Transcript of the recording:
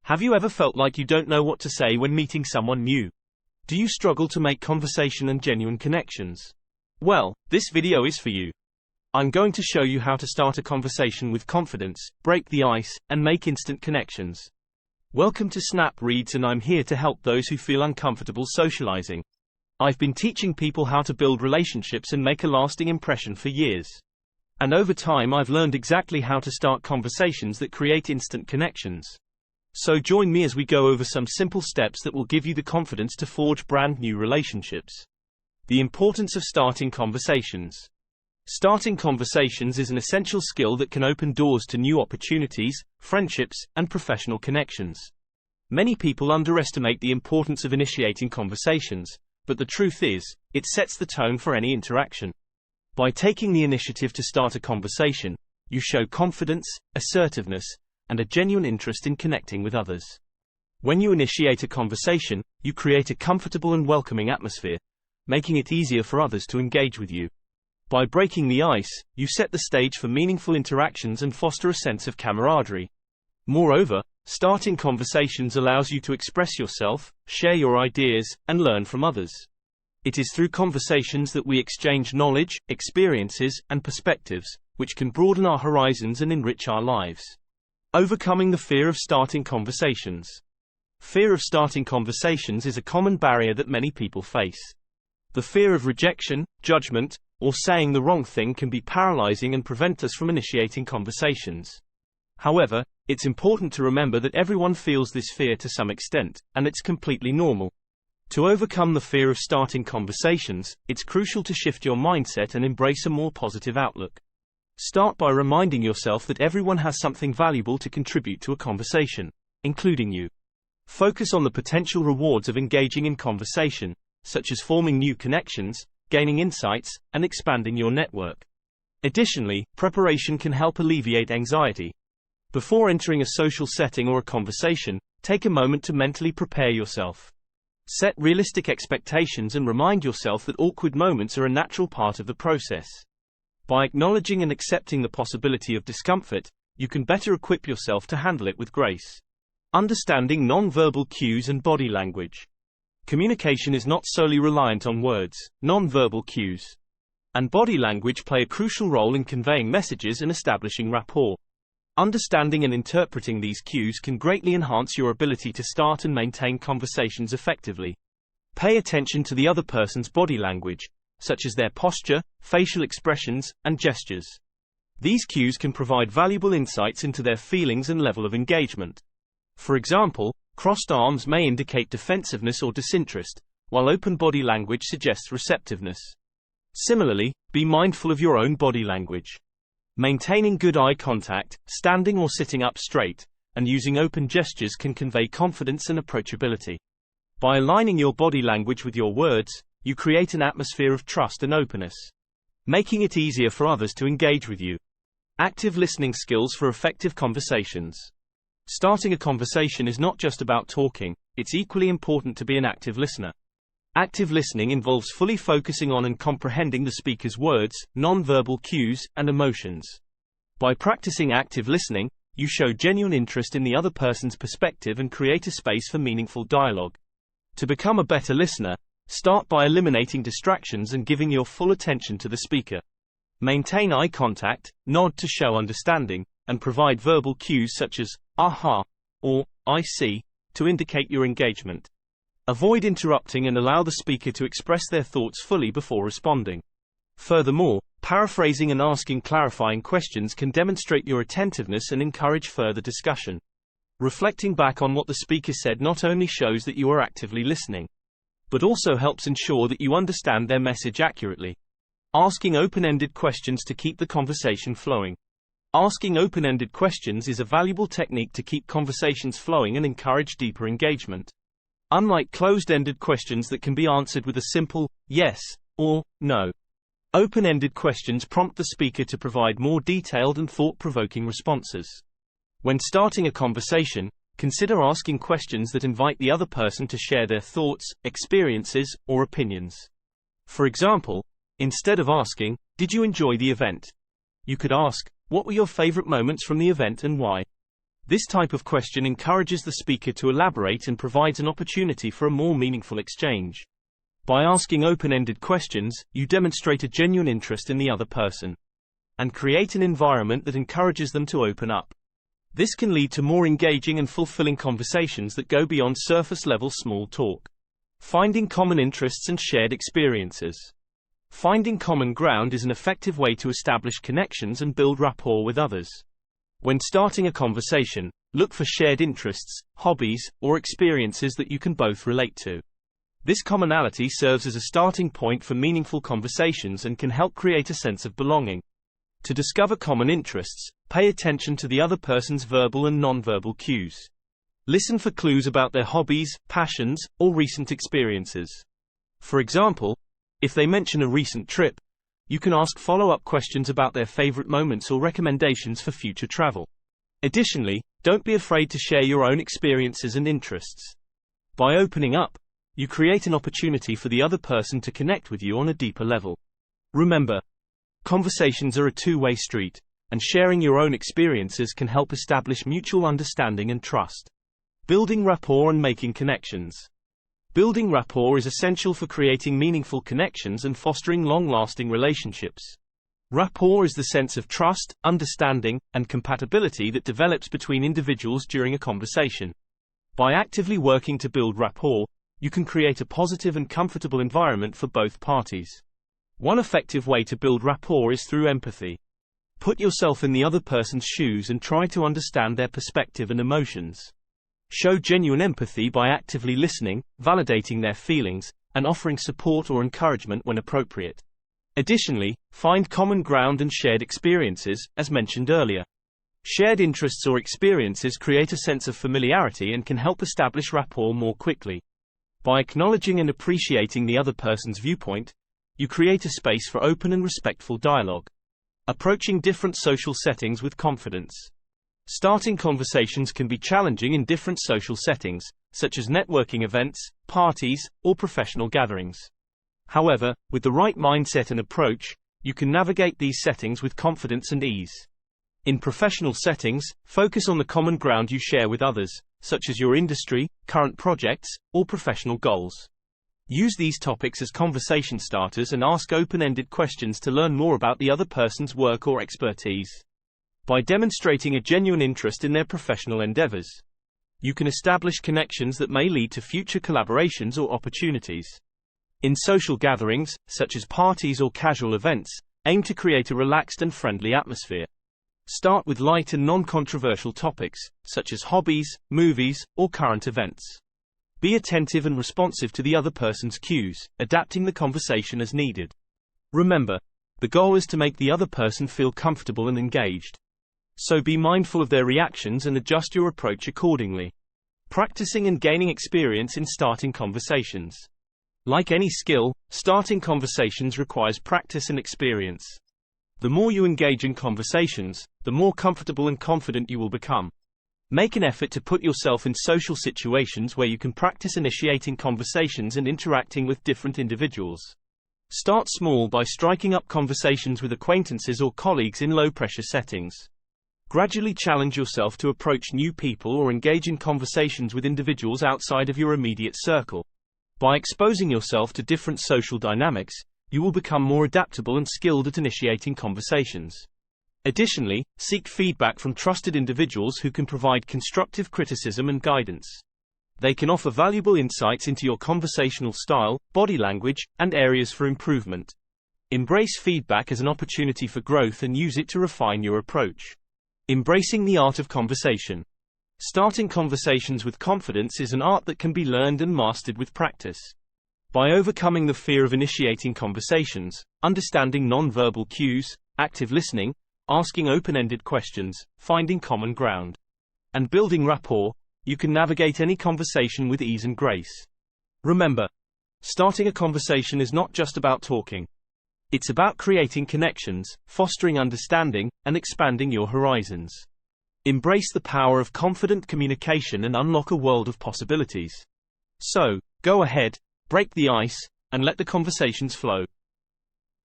Have you ever felt like you don't know what to say when meeting someone new? Do you struggle to make conversation and genuine connections? Well, this video is for you. I'm going to show you how to start a conversation with confidence, break the ice, and make instant connections. Welcome to Snap Reads, and I'm here to help those who feel uncomfortable socializing. I've been teaching people how to build relationships and make a lasting impression for years. And over time I've learned exactly how to start conversations that create instant connections. So join me as we go over some simple steps that will give you the confidence to forge brand new relationships. The importance of starting conversations. Starting conversations is an essential skill that can open doors to new opportunities, friendships, and professional connections. Many people underestimate the importance of initiating conversations, but the truth is, it sets the tone for any interaction. By taking the initiative to start a conversation, you show confidence, assertiveness, and a genuine interest in connecting with others. When you initiate a conversation, you create a comfortable and welcoming atmosphere, making it easier for others to engage with you. By breaking the ice, you set the stage for meaningful interactions and foster a sense of camaraderie. Moreover, starting conversations allows you to express yourself, share your ideas, and learn from others. It is through conversations that we exchange knowledge, experiences, and perspectives, which can broaden our horizons and enrich our lives. Overcoming the fear of starting conversations. Fear of starting conversations is a common barrier that many people face. The fear of rejection, judgment, or saying the wrong thing can be paralyzing and prevent us from initiating conversations. However, it's important to remember that everyone feels this fear to some extent, and it's completely normal. To overcome the fear of starting conversations, it's crucial to shift your mindset and embrace a more positive outlook. Start by reminding yourself that everyone has something valuable to contribute to a conversation, including you. Focus on the potential rewards of engaging in conversation, such as forming new connections, gaining insights, and expanding your network. Additionally, preparation can help alleviate anxiety. Before entering a social setting or a conversation, take a moment to mentally prepare yourself. Set realistic expectations and remind yourself that awkward moments are a natural part of the process. By acknowledging and accepting the possibility of discomfort, you can better equip yourself to handle it with grace. Understanding non-verbal cues and body language. Communication is not solely reliant on words. Non-verbal cues and body language play a crucial role in conveying messages and establishing rapport. Understanding and interpreting these cues can greatly enhance your ability to start and maintain conversations effectively. Pay attention to the other person's body language, such as their posture, facial expressions, and gestures. These cues can provide valuable insights into their feelings and level of engagement. For example, crossed arms may indicate defensiveness or disinterest, while open body language suggests receptiveness. Similarly, be mindful of your own body language. Maintaining good eye contact, standing or sitting up straight, and using open gestures can convey confidence and approachability. By aligning your body language with your words, you create an atmosphere of trust and openness, making it easier for others to engage with you. Active listening skills for effective conversations. Starting a conversation is not just about talking, it's equally important to be an active listener. Active listening involves fully focusing on and comprehending the speaker's words, non-verbal cues, and emotions. By practicing active listening, you show genuine interest in the other person's perspective and create a space for meaningful dialogue. To become a better listener, start by eliminating distractions and giving your full attention to the speaker. Maintain eye contact, nod to show understanding, and provide verbal cues such as, aha, or, I see, to indicate your engagement. Avoid interrupting and allow the speaker to express their thoughts fully before responding. Furthermore, paraphrasing and asking clarifying questions can demonstrate your attentiveness and encourage further discussion. Reflecting back on what the speaker said not only shows that you are actively listening, but also helps ensure that you understand their message accurately. Asking open-ended questions to keep the conversation flowing. Asking open-ended questions is a valuable technique to keep conversations flowing and encourage deeper engagement. Unlike closed-ended questions that can be answered with a simple yes or no, open-ended questions prompt the speaker to provide more detailed and thought-provoking responses. When starting a conversation, consider asking questions that invite the other person to share their thoughts, experiences, or opinions. For example, instead of asking, "Did you enjoy the event?" you could ask, "What were your favorite moments from the event and why?" This type of question encourages the speaker to elaborate and provides an opportunity for a more meaningful exchange. By asking open-ended questions, you demonstrate a genuine interest in the other person and create an environment that encourages them to open up. This can lead to more engaging and fulfilling conversations that go beyond surface-level small talk. Finding common interests and shared experiences. Finding common ground is an effective way to establish connections and build rapport with others. When starting a conversation, look for shared interests, hobbies, or experiences that you can both relate to. This commonality serves as a starting point for meaningful conversations and can help create a sense of belonging. To discover common interests, pay attention to the other person's verbal and nonverbal cues. Listen for clues about their hobbies, passions, or recent experiences. For example, if they mention a recent trip, you can ask follow-up questions about their favorite moments or recommendations for future travel. Additionally, don't be afraid to share your own experiences and interests. By opening up, you create an opportunity for the other person to connect with you on a deeper level. Remember, conversations are a two-way street, and sharing your own experiences can help establish mutual understanding and trust. Building rapport and making connections. Building rapport is essential for creating meaningful connections and fostering long-lasting relationships. Rapport is the sense of trust, understanding, and compatibility that develops between individuals during a conversation. By actively working to build rapport, you can create a positive and comfortable environment for both parties. One effective way to build rapport is through empathy. Put yourself in the other person's shoes and try to understand their perspective and emotions. Show genuine empathy by actively listening, validating their feelings, and offering support or encouragement when appropriate. Additionally, find common ground and shared experiences, as mentioned earlier. Shared interests or experiences create a sense of familiarity and can help establish rapport more quickly. By acknowledging and appreciating the other person's viewpoint, you create a space for open and respectful dialogue. Approaching different social settings with confidence. Starting conversations can be challenging in different social settings, such as networking events, parties, or professional gatherings. However, with the right mindset and approach, you can navigate these settings with confidence and ease. In professional settings, focus on the common ground you share with others, such as your industry, current projects, or professional goals. Use these topics as conversation starters and ask open-ended questions to learn more about the other person's work or expertise. By demonstrating a genuine interest in their professional endeavors, you can establish connections that may lead to future collaborations or opportunities. In social gatherings, such as parties or casual events, aim to create a relaxed and friendly atmosphere. Start with light and non-controversial topics, such as hobbies, movies, or current events. Be attentive and responsive to the other person's cues, adapting the conversation as needed. Remember, the goal is to make the other person feel comfortable and engaged. So be mindful of their reactions and adjust your approach accordingly. Practicing and gaining experience in starting conversations. Like any skill, starting conversations requires practice and experience. The more you engage in conversations, the more comfortable and confident you will become. Make an effort to put yourself in social situations where you can practice initiating conversations and interacting with different individuals. Start small by striking up conversations with acquaintances or colleagues in low-pressure settings. Gradually challenge yourself to approach new people or engage in conversations with individuals outside of your immediate circle. By exposing yourself to different social dynamics, you will become more adaptable and skilled at initiating conversations. Additionally, seek feedback from trusted individuals who can provide constructive criticism and guidance. They can offer valuable insights into your conversational style, body language, and areas for improvement. Embrace feedback as an opportunity for growth and use it to refine your approach. Embracing the art of conversation. Starting conversations with confidence is an art that can be learned and mastered with practice. By overcoming the fear of initiating conversations, understanding non-verbal cues, active listening, asking open-ended questions, finding common ground, and building rapport, you can navigate any conversation with ease and grace. Remember, starting a conversation is not just about talking. It's about creating connections, fostering understanding, and expanding your horizons. Embrace the power of confident communication and unlock a world of possibilities. So, go ahead, break the ice, and let the conversations flow.